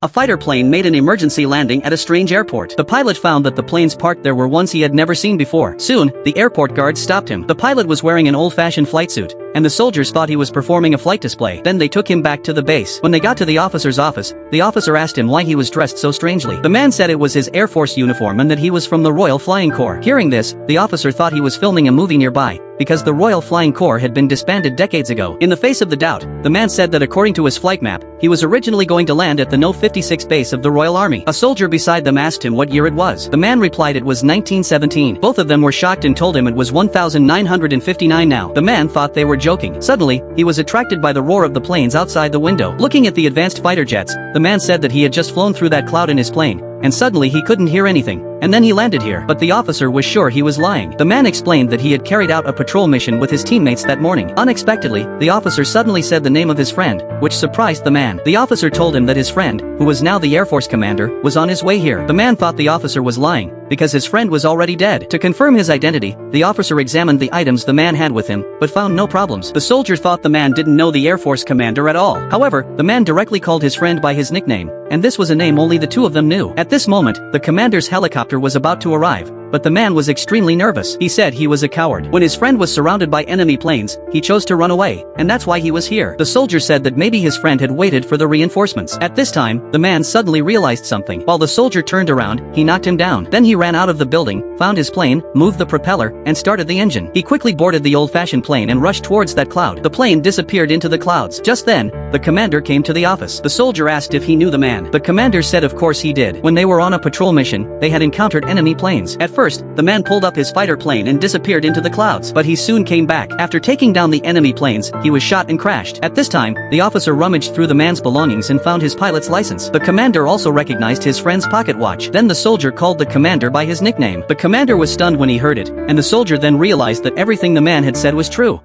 A fighter plane made an emergency landing at a strange airport. The pilot found that the planes parked there were ones he had never seen before. Soon, the airport guard stopped him. The pilot was wearing an old-fashioned flight suit, and the soldiers thought he was performing a flight display. Then they took him back to the base. When they got to the officer's office, the officer asked him why he was dressed so strangely. The man said it was his Air Force uniform and that he was from the Royal Flying Corps. Hearing this, the officer thought he was filming a movie nearby, because the Royal Flying Corps had been disbanded decades ago. In the face of the doubt, the man said that according to his flight map, he was originally going to land at the No. 56 base of the Royal Army. A soldier beside them asked him what year it was. The man replied it was 1917. Both of them were shocked and told him it was 1959 now. The man thought they were joking. Suddenly, he was attracted by the roar of the planes outside the window. Looking at the advanced fighter jets, the man said that he had just flown through that cloud in his plane, and suddenly he couldn't hear anything, and then he landed here. But the officer was sure he was lying. The man explained that he had carried out a patrol mission with his teammates that morning. Unexpectedly, the officer suddenly said the name of his friend, which surprised the man. The officer told him that his friend, who was now the Air Force commander, was on his way here. The man thought the officer was lying, because his friend was already dead. To confirm his identity, the officer examined the items the man had with him, but found no problems. The soldier thought the man didn't know the Air Force commander at all. However, the man directly called his friend by his nickname, and this was a name only the two of them knew. At this moment, the commander's helicopter was about to arrive, but the man was extremely nervous. He said he was a coward. When his friend was surrounded by enemy planes, he chose to run away, and that's why he was here. The soldier said that maybe his friend had waited for the reinforcements. At this time, the man suddenly realized something. While the soldier turned around, he knocked him down. Then he ran out of the building, found his plane, moved the propeller, and started the engine. He quickly boarded the old-fashioned plane and rushed towards that cloud. The plane disappeared into the clouds. Just then, the commander came to the office. The soldier asked if he knew the man. The commander said of course he did. When they were on a patrol mission, they had encountered enemy planes. At first, the man pulled up his fighter plane and disappeared into the clouds, but he soon came back. After taking down the enemy planes, he was shot and crashed. At this time, the officer rummaged through the man's belongings and found his pilot's license. The commander also recognized his friend's pocket watch. Then the soldier called the commander by his nickname. The commander was stunned when he heard it, and the soldier then realized that everything the man had said was true.